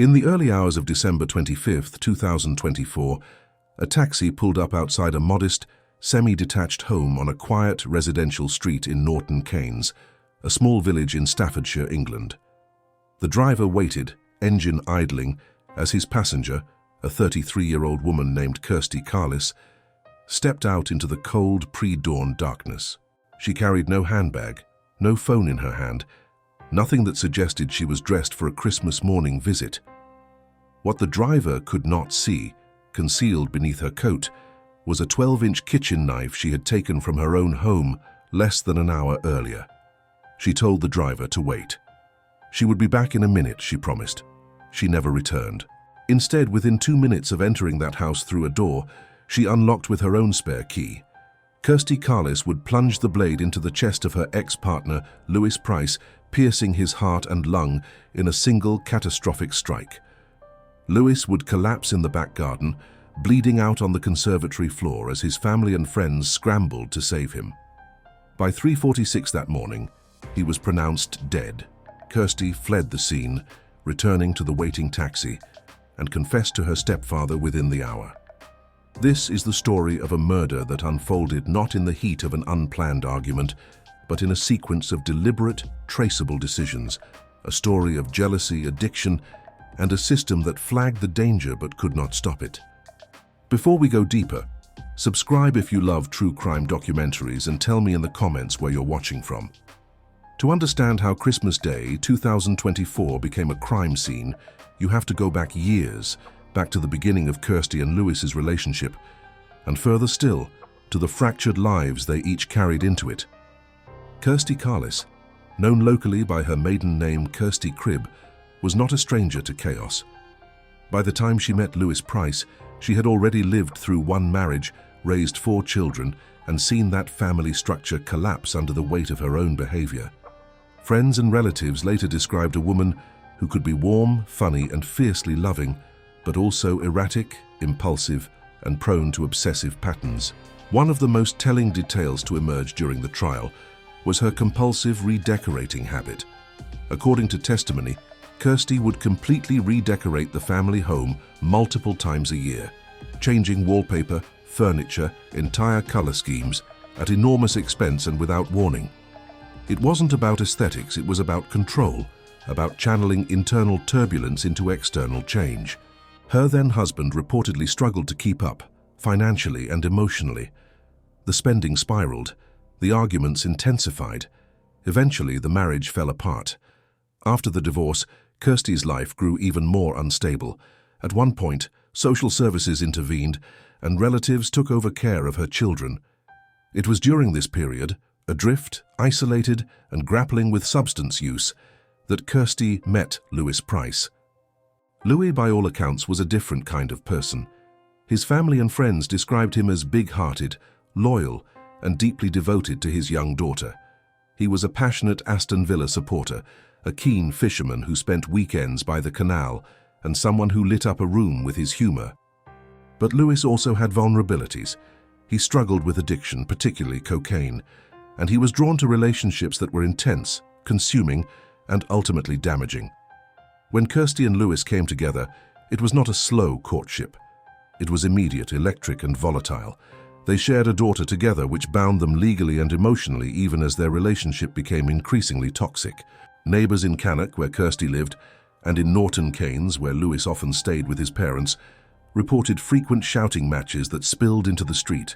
In the early hours of December 25, 2024, a taxi pulled up outside a modest, semi-detached home on a quiet residential street in Norton Keynes, a small village in Staffordshire, England. The driver waited, engine idling, as his passenger, a 33-year-old woman named Kirsty Carless, stepped out into the cold, pre-dawn darkness. She carried no handbag, no phone in her hand, nothing that suggested she was dressed for a Christmas morning visit. What the driver could not see, concealed beneath her coat, was a 12-inch kitchen knife she had taken from her own home less than an hour earlier. She told the driver to wait. She would be back in a minute, she promised. She never returned. Instead, within 2 minutes of entering that house through a door, she unlocked with her own spare key. Kirsty Carless would plunge the blade into the chest of her ex-partner, Lewis Price, piercing his heart and lung in a single catastrophic strike. Lewis would collapse in the back garden, bleeding out on the conservatory floor as his family and friends scrambled to save him. By 3:46 that morning, he was pronounced dead. Kirsty fled the scene, returning to the waiting taxi, and confessed to her stepfather within the hour. This is the story of a murder that unfolded not in the heat of an unplanned argument, but in a sequence of deliberate, traceable decisions, a story of jealousy, addiction, and a system that flagged the danger but could not stop it. Before we go deeper, subscribe if you love true crime documentaries and tell me in the comments where you're watching from. To understand how Christmas Day 2024 became a crime scene, you have to go back years, back to the beginning of Kirsty and Lewis's relationship, and further still, to the fractured lives they each carried into it. Kirsty Carless, known locally by her maiden name Kirsty Cribb, was not a stranger to chaos. By the time she met Lewis Price, she had already lived through one marriage, raised 4 children, and seen that family structure collapse under the weight of her own behavior. Friends and relatives later described a woman who could be warm, funny, and fiercely loving, but also erratic, impulsive, and prone to obsessive patterns. One of the most telling details to emerge during the trial was her compulsive redecorating habit. According to testimony, Kirsty would completely redecorate the family home multiple times a year, changing wallpaper, furniture, entire color schemes at enormous expense and without warning. It wasn't about aesthetics, it was about control, about channeling internal turbulence into external change. Her then-husband reportedly struggled to keep up, financially and emotionally. The spending spiraled, the arguments intensified. Eventually, the marriage fell apart. After the divorce, Kirsty's life grew even more unstable. At one point, social services intervened, and relatives took over care of her children. It was during this period, adrift, isolated, and grappling with substance use, that Kirsty met Lewis Price. Louis, by all accounts, was a different kind of person. His family and friends described him as big-hearted, loyal, and deeply devoted to his young daughter. He was a passionate Aston Villa supporter, a keen fisherman who spent weekends by the canal, and someone who lit up a room with his humor. But Lewis also had vulnerabilities. He struggled with addiction, particularly cocaine, and he was drawn to relationships that were intense, consuming, and ultimately damaging. When Kirsty and Lewis came together, it was not a slow courtship. It was immediate, electric, and volatile. They shared a daughter together, which bound them legally and emotionally, even as their relationship became increasingly toxic. Neighbors in Cannock, where Kirsty lived, and in Norton Keynes, where Lewis often stayed with his parents, reported frequent shouting matches that spilled into the street.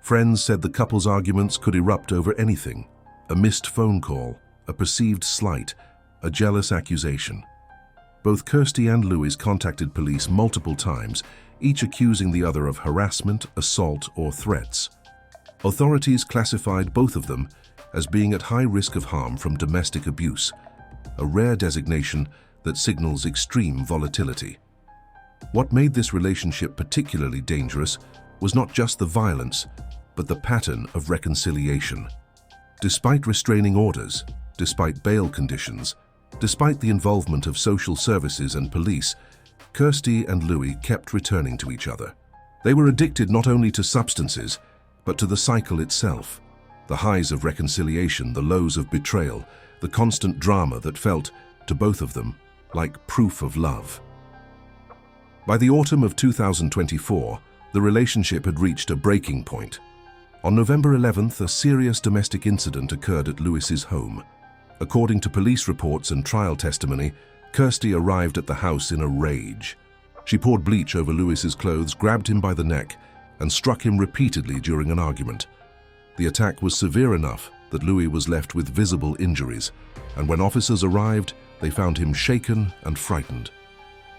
Friends said the couple's arguments could erupt over anything: a missed phone call, a perceived slight, a jealous accusation. Both Kirsty and Lewis contacted police multiple times, each accusing the other of harassment, assault, or threats. Authorities classified both of them as being at high risk of harm from domestic abuse, a rare designation that signals extreme volatility. What made this relationship particularly dangerous was not just the violence, but the pattern of reconciliation. Despite restraining orders, despite bail conditions, despite the involvement of social services and police, Kirsty and Louis kept returning to each other. They were addicted not only to substances, but to the cycle itself. The highs of reconciliation, the lows of betrayal, the constant drama that felt, to both of them, like proof of love. By the autumn of 2024, the relationship had reached a breaking point. On November 11th, a serious domestic incident occurred at Lewis's home. According to police reports and trial testimony, Kirsty arrived at the house in a rage. She poured bleach over Lewis's clothes, grabbed him by the neck, and struck him repeatedly during an argument. The attack was severe enough that Louis was left with visible injuries, and when officers arrived, they found him shaken and frightened.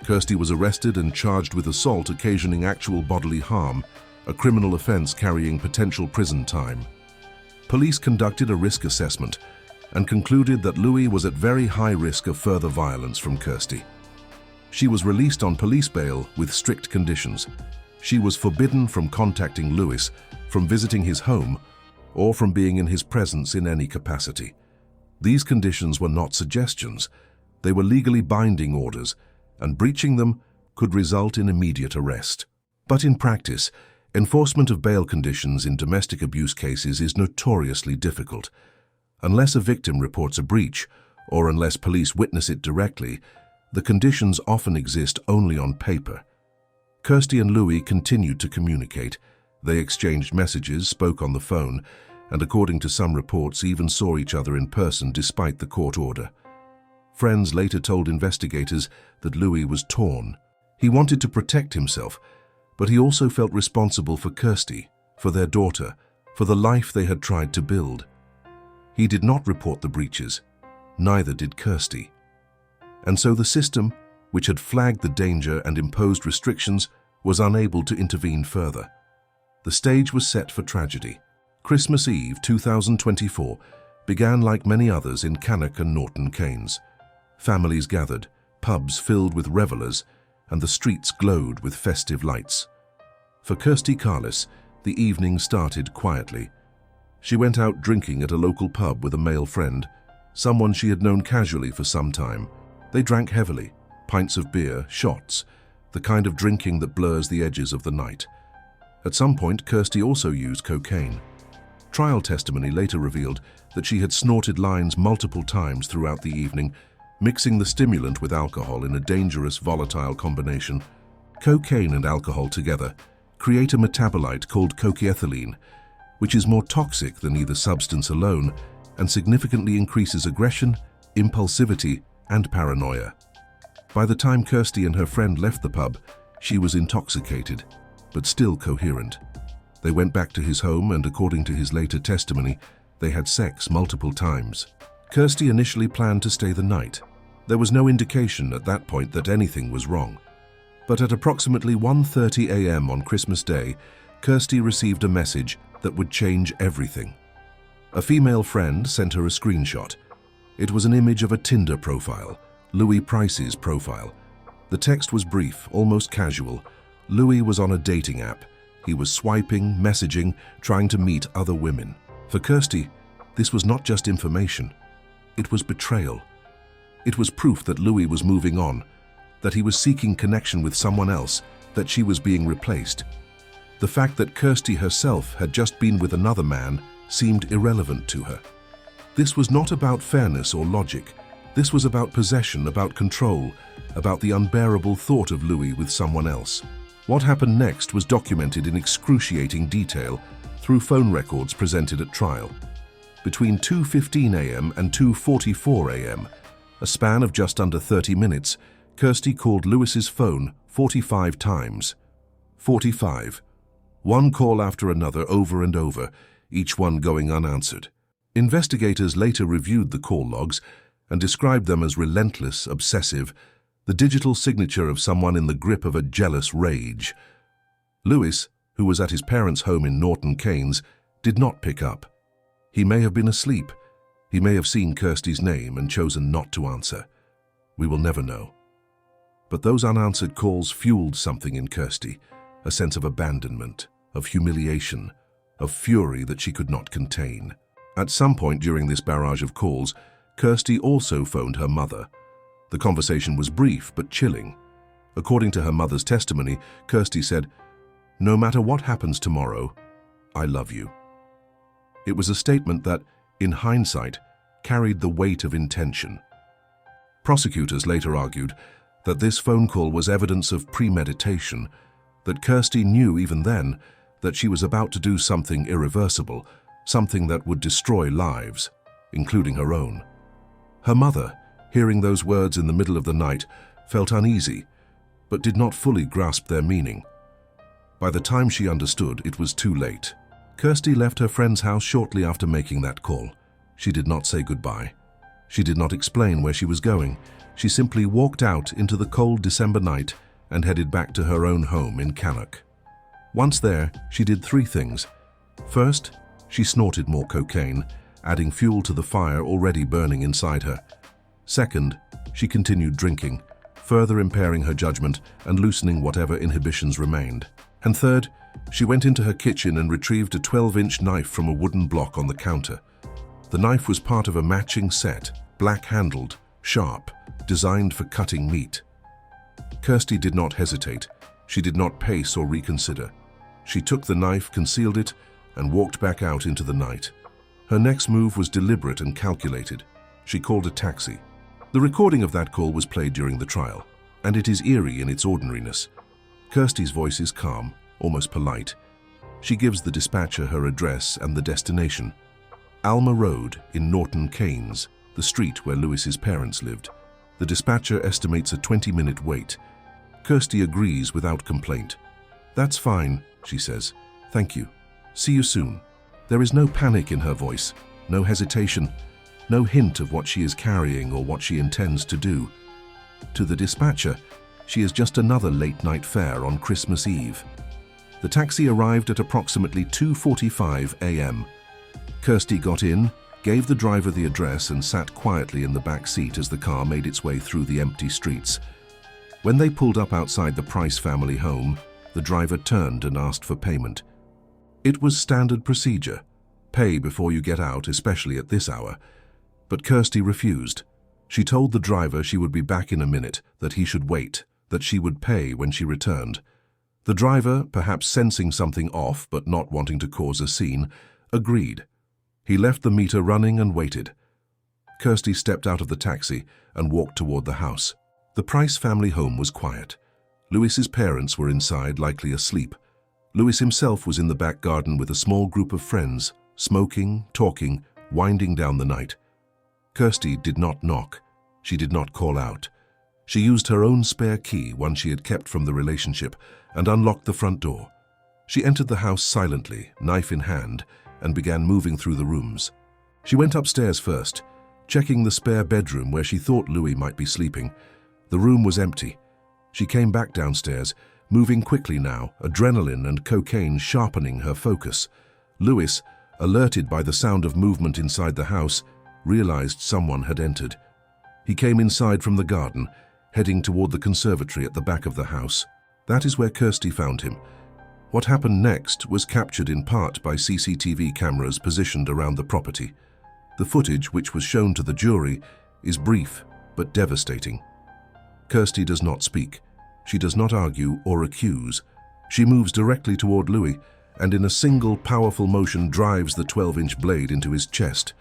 Kirsty was arrested and charged with assault occasioning actual bodily harm, a criminal offense carrying potential prison time. Police conducted a risk assessment and concluded that Louis was at very high risk of further violence from Kirsty. She was released on police bail with strict conditions. She was forbidden from contacting Louis, from visiting his home, or from being in his presence in any capacity. These conditions were not suggestions. They were legally binding orders, and breaching them could result in immediate arrest. But in practice, enforcement of bail conditions in domestic abuse cases is notoriously difficult. Unless a victim reports a breach, or unless police witness it directly, the conditions often exist only on paper. Kirsty and Louis continued to communicate. They exchanged messages, spoke on the phone, and according to some reports, even saw each other in person despite the court order. Friends later told investigators that Louis was torn. He wanted to protect himself, but he also felt responsible for Kirsty, for their daughter, for the life they had tried to build. He did not report the breaches, neither did Kirsty. And so the system, which had flagged the danger and imposed restrictions, was unable to intervene further. The stage was set for tragedy. Christmas Eve 2024 began like many others in Cannock and Norton Keynes. Families gathered, pubs filled with revelers, and the streets glowed with festive lights. For Kirsty Carless, the evening started quietly. She went out drinking at a local pub with a male friend, someone she had known casually for some time. They drank heavily, pints of beer, shots, the kind of drinking that blurs the edges of the night. At some point, Kirsty also used cocaine. Trial testimony later revealed that she had snorted lines multiple times throughout the evening, mixing the stimulant with alcohol in a dangerous, volatile combination. Cocaine and alcohol together create a metabolite called cochiethylene, which is more toxic than either substance alone and significantly increases aggression, impulsivity, and paranoia. By the time Kirsty and her friend left the pub, she was intoxicated, but still coherent. They went back to his home and, according to his later testimony, they had sex multiple times. Kirsty initially planned to stay the night. There was no indication at that point that anything was wrong. But at approximately 1:30 a.m. on Christmas Day, Kirsty received a message that would change everything. A female friend sent her a screenshot. It was an image of a Tinder profile, Louis Price's profile. The text was brief, almost casual. Louis was on a dating app. He was swiping, messaging, trying to meet other women. For Kirsty, this was not just information. It was betrayal. It was proof that Louis was moving on, that he was seeking connection with someone else, that she was being replaced. The fact that Kirsty herself had just been with another man seemed irrelevant to her. This was not about fairness or logic. This was about possession, about control, about the unbearable thought of Louis with someone else. What happened next was documented in excruciating detail through phone records presented at trial. Between 2:15 a.m. and 2:44 a.m., a span of just under 30 minutes, Kirsty called Lewis's phone 45 times. 45. One call after another, over and over, each one going unanswered. Investigators later reviewed the call logs and described them as relentless, obsessive, the digital signature of someone in the grip of a jealous rage. Louis, who was at his parents' home in Norton Keynes, did not pick up. He may have been asleep. He may have seen Kirsty's name and chosen not to answer. We will never know. But those unanswered calls fueled something in Kirsty, a sense of abandonment, of humiliation, of fury that she could not contain. At some point during this barrage of calls, Kirsty also phoned her mother. The conversation was brief but chilling. According to her mother's testimony, Kirsty said, "No matter what happens tomorrow, I love you." It was a statement that, in hindsight, carried the weight of intention. Prosecutors later argued that this phone call was evidence of premeditation, that Kirsty knew even then that she was about to do something irreversible, something that would destroy lives, including her own. Her mother, hearing those words in the middle of the night, felt uneasy, but did not fully grasp their meaning. By the time she understood, it was too late. Kirsty left her friend's house shortly after making that call. She did not say goodbye. She did not explain where she was going. She simply walked out into the cold December night and headed back to her own home in Cannock. Once there, she did three things. First, she snorted more cocaine, adding fuel to the fire already burning inside her. Second, she continued drinking, further impairing her judgment and loosening whatever inhibitions remained. And third, she went into her kitchen and retrieved a 12-inch knife from a wooden block on the counter. The knife was part of a matching set, black-handled, sharp, designed for cutting meat. Kirsty did not hesitate. She did not pace or reconsider. She took the knife, concealed it, and walked back out into the night. Her next move was deliberate and calculated. She called a taxi. The recording of that call was played during the trial, and it is eerie in its ordinariness. Kirsty's voice is calm, almost polite. She gives the dispatcher her address and the destination. Alma Road in Norton Keynes, the street where Lewis's parents lived. The dispatcher estimates a 20-minute wait. Kirsty agrees without complaint. "That's fine," she says. "Thank you. See you soon." There is no panic in her voice, no hesitation, no hint of what she is carrying or what she intends to do. To the dispatcher, she is just another late-night fare on Christmas Eve. The taxi arrived at approximately 2:45 a.m. Kirsty got in, gave the driver the address and sat quietly in the back seat as the car made its way through the empty streets. When they pulled up outside the Price family home, the driver turned and asked for payment. It was standard procedure. Pay before you get out, especially at this hour. But Kirsty refused. She told the driver she would be back in a minute, that he should wait, that she would pay when she returned. The driver, perhaps sensing something off but not wanting to cause a scene, agreed. He left the meter running and waited. Kirsty stepped out of the taxi and walked toward the house. The Price family home was quiet. Lewis's parents were inside, likely asleep. Lewis himself was in the back garden with a small group of friends, smoking, talking, winding down the night. Kirsty did not knock. She did not call out. She used her own spare key, one she had kept from the relationship, and unlocked the front door. She entered the house silently, knife in hand, and began moving through the rooms. She went upstairs first, checking the spare bedroom where she thought Louis might be sleeping. The room was empty. She came back downstairs, moving quickly now, adrenaline and cocaine sharpening her focus. Louis, alerted by the sound of movement inside the house, realized someone had entered. He came inside from the garden, heading toward the conservatory at the back of the house. That is where Kirsty found him. What happened next was captured in part by CCTV cameras positioned around the property. The footage, which was shown to the jury, is brief but devastating. Kirsty does not speak. She does not argue or accuse. She moves directly toward Louis and in a single powerful motion drives the 12-inch blade into his chest.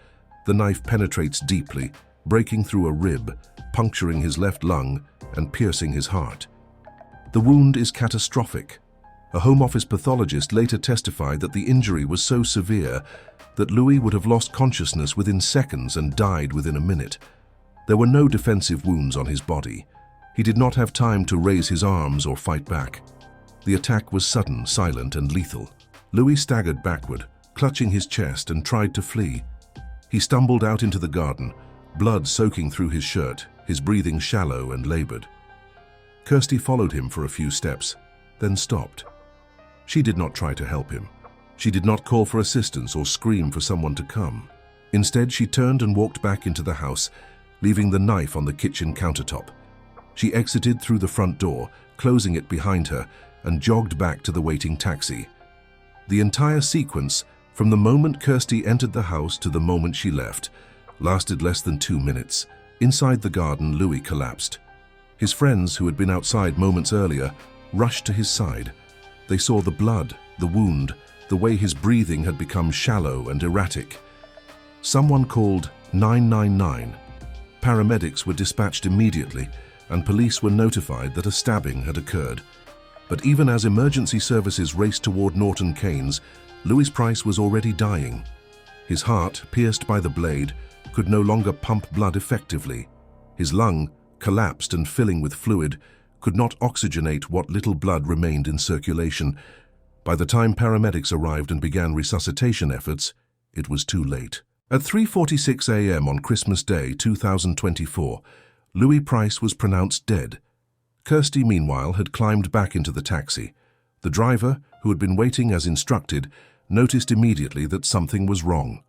The knife penetrates deeply, breaking through a rib, puncturing his left lung and piercing his heart. The wound is catastrophic. A Home Office pathologist later testified that the injury was so severe that Louis would have lost consciousness within seconds and died within a minute. There were no defensive wounds on his body. He did not have time to raise his arms or fight back. The attack was sudden, silent, and lethal. Louis staggered backward, clutching his chest, and tried to flee. He stumbled out into the garden, blood soaking through his shirt, his breathing shallow and labored. Kirsty followed him for a few steps, then stopped. She did not try to help him. She did not call for assistance or scream for someone to come. Instead, she turned and walked back into the house, leaving the knife on the kitchen countertop. She exited through the front door, closing it behind her, and jogged back to the waiting taxi. The entire sequence, from the moment Kirsty entered the house to the moment she left, lasted less than 2 minutes. Inside the garden, Louis collapsed. His friends, who had been outside moments earlier, rushed to his side. They saw the blood, the wound, the way his breathing had become shallow and erratic. Someone called 999. Paramedics were dispatched immediately, and police were notified that a stabbing had occurred. But even as emergency services raced toward Norton Keynes, Louis Price was already dying. His heart, pierced by the blade, could no longer pump blood effectively. His lung, collapsed and filling with fluid, could not oxygenate what little blood remained in circulation. By the time paramedics arrived and began resuscitation efforts, it was too late. At 3:46 a.m. on Christmas Day 2024, Louis Price was pronounced dead. Kirsty, meanwhile, had climbed back into the taxi. The driver, who had been waiting as instructed, noticed immediately that something was wrong.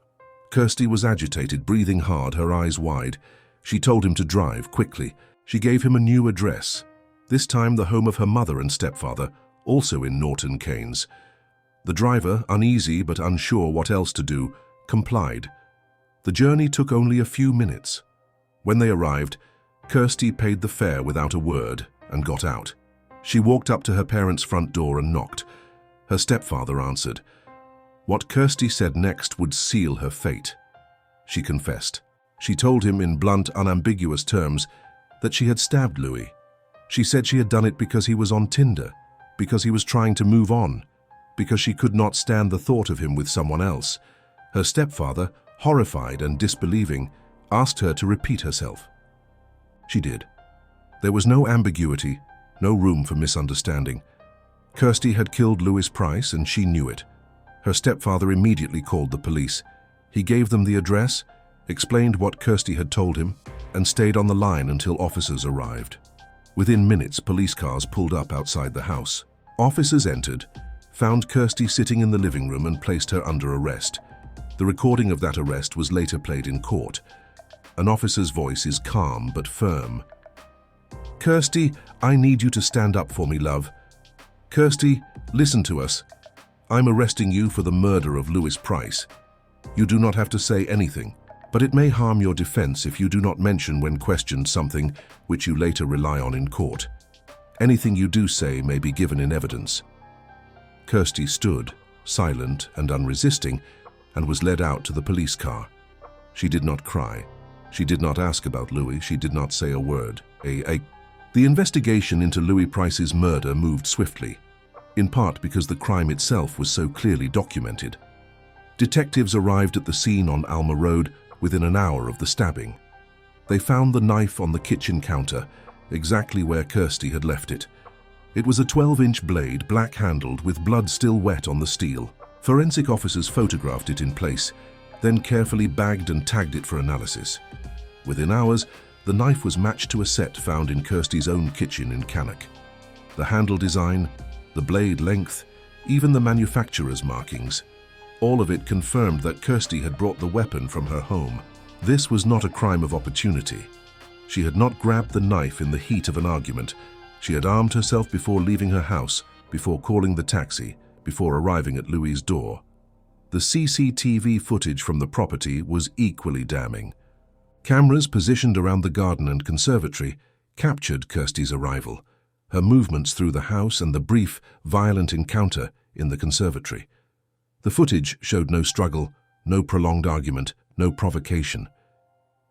Kirsty was agitated, breathing hard, her eyes wide. She told him to drive quickly. She gave him a new address, this time the home of her mother and stepfather, also in Norton Keynes. The driver, uneasy but unsure what else to do, complied. The journey took only a few minutes. When they arrived, Kirsty paid the fare without a word and got out. She walked up to her parents' front door and knocked. Her stepfather answered. What Kirsty said next would seal her fate. She confessed. She told him in blunt, unambiguous terms that she had stabbed Louis. She said she had done it because he was on Tinder, because he was trying to move on, because she could not stand the thought of him with someone else. Her stepfather, horrified and disbelieving, asked her to repeat herself. She did. There was no ambiguity, no room for misunderstanding. Kirsty had killed Louis Price, and she knew it. Her stepfather immediately called the police. He gave them the address, explained what Kirsty had told him, and stayed on the line until officers arrived. Within minutes, police cars pulled up outside the house. Officers entered, found Kirsty sitting in the living room and placed her under arrest. The recording of that arrest was later played in court. An officer's voice is calm but firm. Kirsty, I need you to stand up for me, love. Kirsty, listen to us. I'm arresting you for the murder of Louis Price. You do not have to say anything, but it may harm your defense if you do not mention when questioned something which you later rely on in court. Anything you do say may be given in evidence. Kirsty stood, silent and unresisting, and was led out to the police car. She did not cry. She did not ask about Louis. She did not say a word. The investigation into Louis Price's murder moved swiftly, in part because the crime itself was so clearly documented. Detectives arrived at the scene on Alma Road within an hour of the stabbing. They found the knife on the kitchen counter, exactly where Kirsty had left it. It was a 12-inch blade, black-handled, with blood still wet on the steel. Forensic officers photographed it in place, then carefully bagged and tagged it for analysis. Within hours, the knife was matched to a set found in Kirsty's own kitchen in Cannock. The handle design, the blade length, even the manufacturer's markings, all of it confirmed that Kirsty had brought the weapon from her home. This was not a crime of opportunity. She had not grabbed the knife in the heat of an argument. She had armed herself before leaving her house, before calling the taxi, before arriving at Louis's door. The CCTV footage from the property was equally damning. Cameras positioned around the garden and conservatory captured Kirsty's arrival, her movements through the house and the brief, violent encounter in the conservatory. The footage showed no struggle, no prolonged argument, no provocation.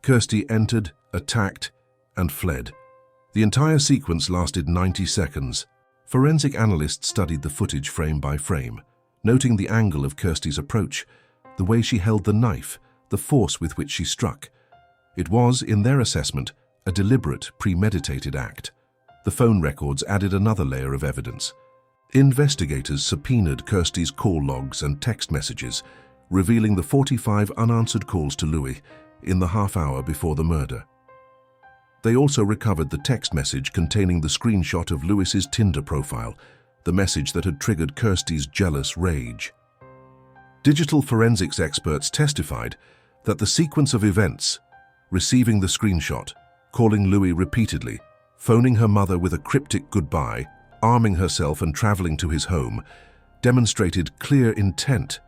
Kirsty entered, attacked, and fled. The entire sequence lasted 90 seconds. Forensic analysts studied the footage frame by frame, noting the angle of Kirsty's approach, the way she held the knife, the force with which she struck. It was, in their assessment, a deliberate, premeditated act. The phone records added another layer of evidence. Investigators subpoenaed Kirsty's call logs and text messages, revealing the 45 unanswered calls to Louis in the half-hour before the murder. They also recovered the text message containing the screenshot of Louis's Tinder profile, the message that had triggered Kirsty's jealous rage. Digital forensics experts testified that the sequence of events, receiving the screenshot, calling Louis repeatedly, phoning her mother with a cryptic goodbye, arming herself and traveling to his home, demonstrated clear intent.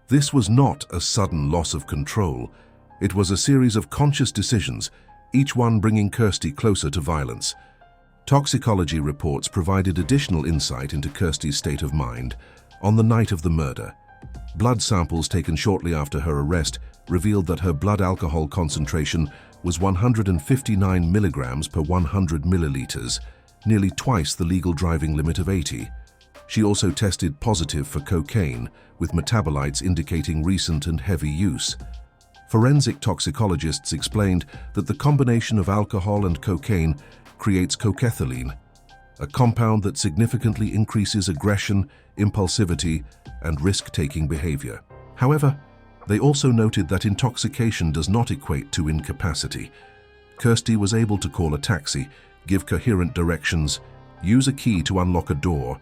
This was not a sudden loss of control. It was a series of conscious decisions, each one bringing Kirsty closer to violence. Toxicology reports provided additional insight into Kirsty's state of mind on the night of the murder. Blood samples taken shortly after her arrest revealed that her blood alcohol concentration was 159 milligrams per 100 milliliters, nearly twice the legal driving limit of 80. She also tested positive for cocaine, with metabolites indicating recent and heavy use. Forensic toxicologists explained that the combination of alcohol and cocaine creates cocaethylene, a compound that significantly increases aggression, impulsivity, and risk-taking behavior. However, they also noted that intoxication does not equate to incapacity. Kirsty was able to call a taxi, give coherent directions, use a key to unlock a door,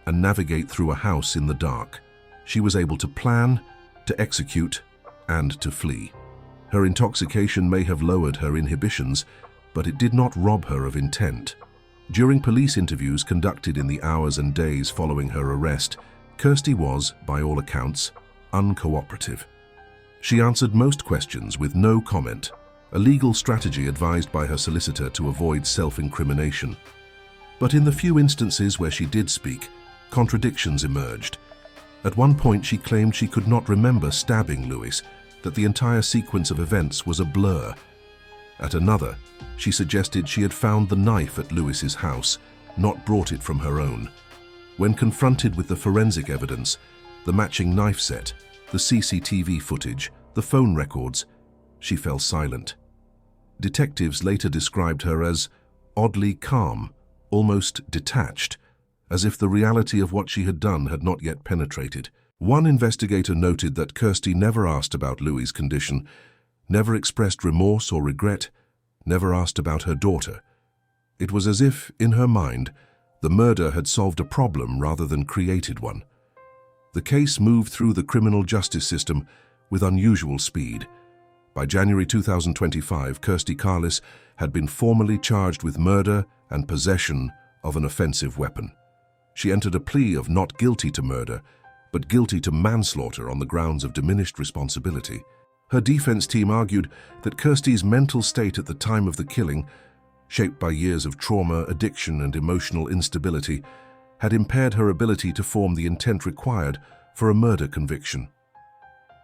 and navigate through a house in the dark. She was able to plan, to execute, and to flee. Her intoxication may have lowered her inhibitions, but it did not rob her of intent. During police interviews conducted in the hours and days following her arrest, Kirsty was, by all accounts, uncooperative. She answered most questions with no comment, a legal strategy advised by her solicitor to avoid self-incrimination. But in the few instances where she did speak, contradictions emerged. At one point she claimed she could not remember stabbing Lewis, that the entire sequence of events was a blur. At another, she suggested she had found the knife at Lewis's house, not brought it from her own. When confronted with the forensic evidence, the matching knife set, the CCTV footage, the phone records, she fell silent. Detectives later described her as oddly calm, almost detached, as if the reality of what she had done had not yet penetrated. One investigator noted that Kirsty never asked about Louis's condition, never expressed remorse or regret, never asked about her daughter. It was as if, in her mind, the murder had solved a problem rather than created one. The case moved through the criminal justice system with unusual speed. By January 2025, Kirsty Carless had been formally charged with murder and possession of an offensive weapon. She entered a plea of not guilty to murder, but guilty to manslaughter on the grounds of diminished responsibility. Her defense team argued that Kirsty's mental state at the time of the killing, shaped by years of trauma, addiction, and emotional instability, had impaired her ability to form the intent required for a murder conviction.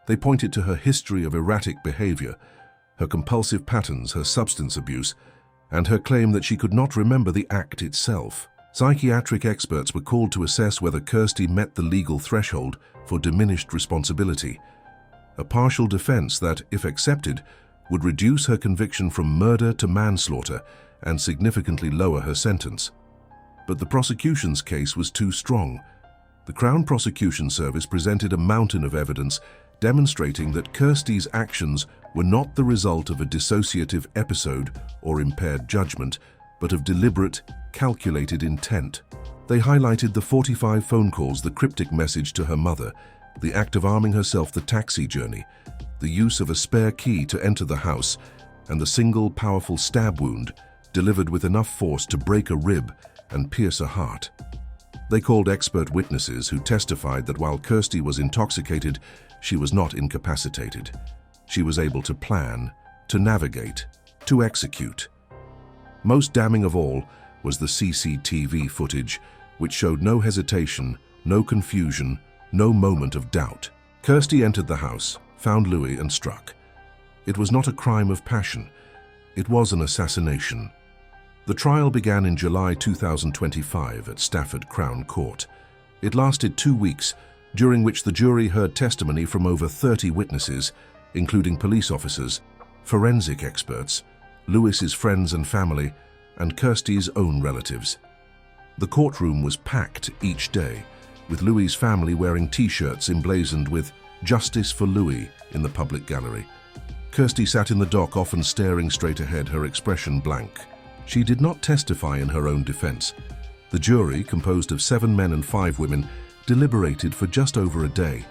They pointed to her history of erratic behavior, her compulsive patterns, her substance abuse, and her claim that she could not remember the act itself. Psychiatric experts were called to assess whether Kirsty met the legal threshold for diminished responsibility, a partial defense that, if accepted, would reduce her conviction from murder to manslaughter and significantly lower her sentence. But the prosecution's case was too strong. The Crown Prosecution Service presented a mountain of evidence demonstrating that Kirsty's actions were not the result of a dissociative episode or impaired judgment, but of deliberate, calculated intent. They highlighted the 45 phone calls, the cryptic message to her mother, the act of arming herself, the taxi journey, the use of a spare key to enter the house, and the single powerful stab wound delivered with enough force to break a rib and pierce a heart. They called expert witnesses who testified that while Kirsty was intoxicated, she was not incapacitated. She was able to plan, to navigate, to execute. Most damning of all was the CCTV footage, which showed no hesitation, no confusion, no moment of doubt. Kirsty entered the house, found Louis, and struck. It was not a crime of passion. It was an assassination. The trial began in July 2025 at Stafford Crown Court. It lasted 2 weeks, during which the jury heard testimony from over 30 witnesses, including police officers, forensic experts, Lewis's friends and family, and Kirsty's own relatives. The courtroom was packed each day, with Louis's family wearing T-shirts emblazoned with "Justice for Louis" in the public gallery. Kirsty sat in the dock, often staring straight ahead, her expression blank. She did not testify in her own defense. The jury, composed of 7 men and 5 women, deliberated for just over a day.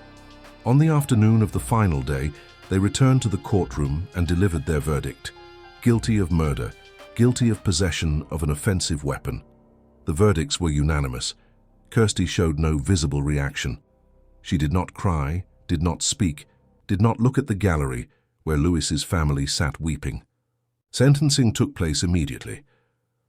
On the afternoon of the final day, they returned to the courtroom and delivered their verdict. Guilty of murder, guilty of possession of an offensive weapon. The verdicts were unanimous. Kirsty showed no visible reaction. She did not cry, did not speak, did not look at the gallery where Lewis's family sat weeping. Sentencing took place immediately.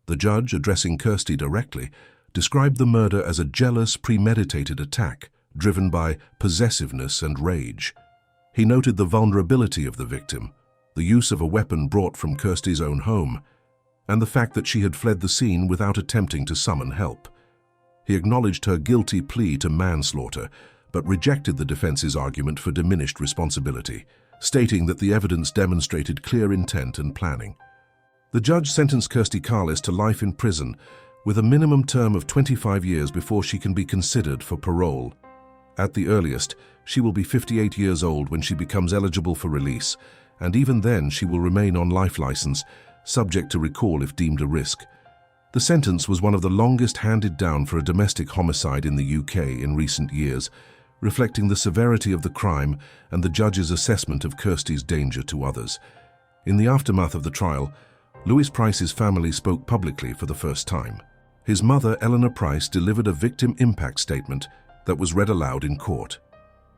The judge, addressing Kirsty directly, described the murder as a jealous, premeditated attack, driven by possessiveness and rage. He noted the vulnerability of the victim, the use of a weapon brought from Kirsty's own home, and the fact that she had fled the scene without attempting to summon help. He acknowledged her guilty plea to manslaughter, but rejected the defense's argument for diminished responsibility, stating that the evidence demonstrated clear intent and planning. The judge sentenced Kirsty Carless to life in prison, with a minimum term of 25 years before she can be considered for parole. At the earliest, she will be 58 years old when she becomes eligible for release, and even then she will remain on life license, subject to recall if deemed a risk. The sentence was one of the longest handed down for a domestic homicide in the UK in recent years, reflecting the severity of the crime and the judge's assessment of Kirsty's danger to others. In the aftermath of the trial, Louis Price's family spoke publicly for the first time. His mother, Eleanor Price, delivered a victim impact statement that was read aloud in court.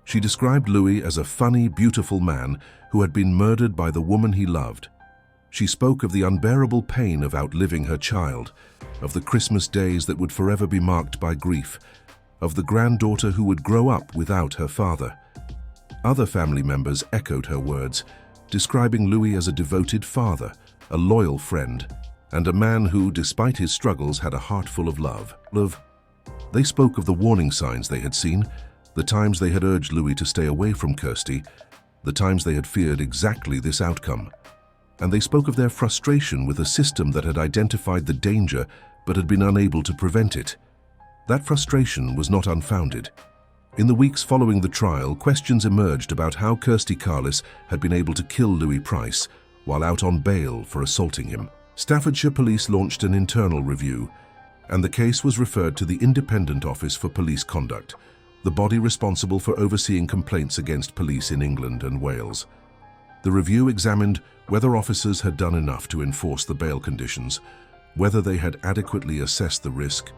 She described Louis as a funny, beautiful man who had been murdered by the woman he loved. She spoke of the unbearable pain of outliving her child, of the Christmas days that would forever be marked by grief, of the granddaughter who would grow up without her father. Other family members echoed her words, describing Louis as a devoted father, a loyal friend, and a man who, despite his struggles, had a heart full of love. They spoke of the warning signs they had seen, the times they had urged Louis to stay away from Kirsty, the times they had feared exactly this outcome. And they spoke of their frustration with a system that had identified the danger but had been unable to prevent it. That frustration was not unfounded. In the weeks following the trial, questions emerged about how Kirsty Carless had been able to kill Louis Price while out on bail for assaulting him. Staffordshire police launched an internal review, and the case was referred to the Independent Office for Police Conduct, the body responsible for overseeing complaints against police in England and Wales. The review examined whether officers had done enough to enforce the bail conditions, whether they had adequately assessed the risk,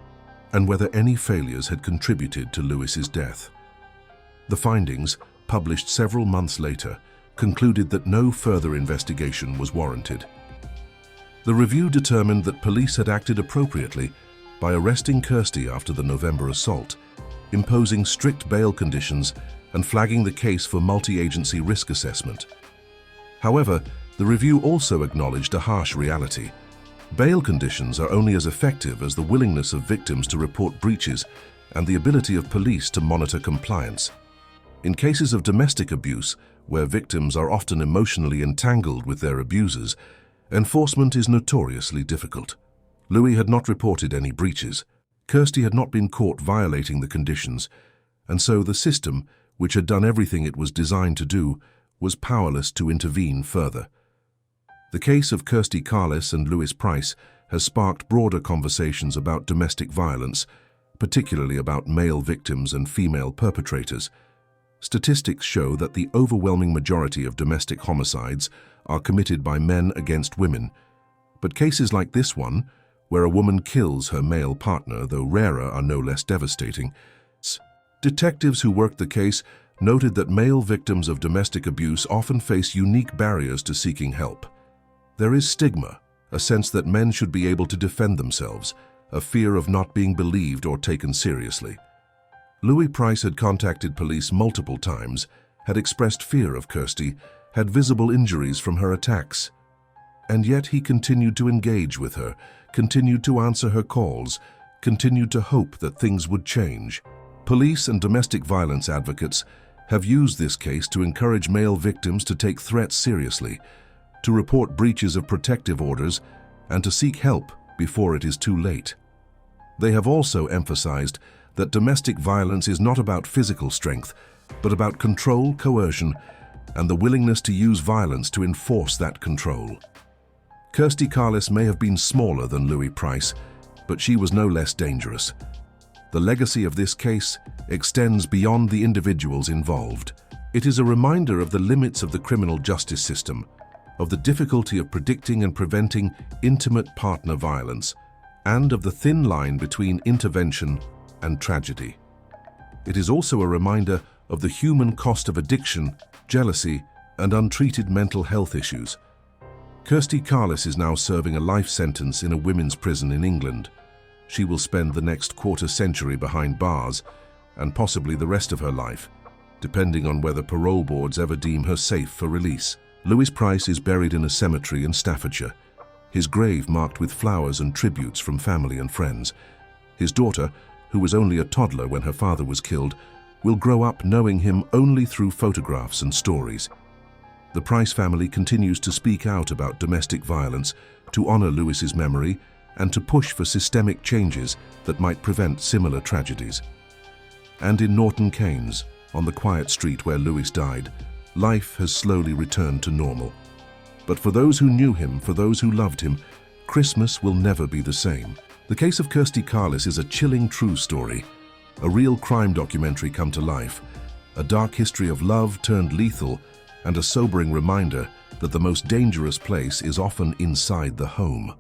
and whether any failures had contributed to Louis's death. The findings, published several months later, concluded that no further investigation was warranted. The review determined that police had acted appropriately by arresting Kirsty after the November assault, imposing strict bail conditions, and flagging the case for multi-agency risk assessment. However, the review also acknowledged a harsh reality. Bail conditions are only as effective as the willingness of victims to report breaches and the ability of police to monitor compliance. In cases of domestic abuse, where victims are often emotionally entangled with their abusers, enforcement is notoriously difficult. Louis had not reported any breaches. Kirsty had not been caught violating the conditions, and so the system, which had done everything it was designed to do, was powerless to intervene further. The case of Kirsty Carless and Louis Price has sparked broader conversations about domestic violence, particularly about male victims and female perpetrators. Statistics show that the overwhelming majority of domestic homicides are committed by men against women, but cases like this one, where a woman kills her male partner, though rarer, are no less devastating. Detectives who worked the case noted that male victims of domestic abuse often face unique barriers to seeking help. There is stigma, a sense that men should be able to defend themselves, a fear of not being believed or taken seriously. Louis Price had contacted police multiple times, had expressed fear of Kirsty, had visible injuries from her attacks. And yet he continued to engage with her, continued to answer her calls, continued to hope that things would change. Police and domestic violence advocates have used this case to encourage male victims to take threats seriously, to report breaches of protective orders, and to seek help before it is too late. They have also emphasized that domestic violence is not about physical strength, but about control, coercion, and the willingness to use violence to enforce that control. Kirsty Carless may have been smaller than Louis Price, but she was no less dangerous. The legacy of this case extends beyond the individuals involved. It is a reminder of the limits of the criminal justice system, of the difficulty of predicting and preventing intimate partner violence, and of the thin line between intervention and tragedy. It is also a reminder of the human cost of addiction, jealousy, and untreated mental health issues. Kirsty Carless is now serving a life sentence in a women's prison in England. She will spend the next quarter century behind bars, and possibly the rest of her life, depending on whether parole boards ever deem her safe for release. Lewis Price is buried in a cemetery in Staffordshire, his grave marked with flowers and tributes from family and friends. His daughter, who was only a toddler when her father was killed, will grow up knowing him only through photographs and stories. The Price family continues to speak out about domestic violence, to honor Lewis's memory, and to push for systemic changes that might prevent similar tragedies. And in Norton Keynes, on the quiet street where Lewis died, life has slowly returned to normal. But for those who knew him, for those who loved him, Christmas will never be the same. The case of Kirsty Carless is a chilling true story, a real crime documentary come to life, a dark history of love turned lethal, and a sobering reminder that the most dangerous place is often inside the home.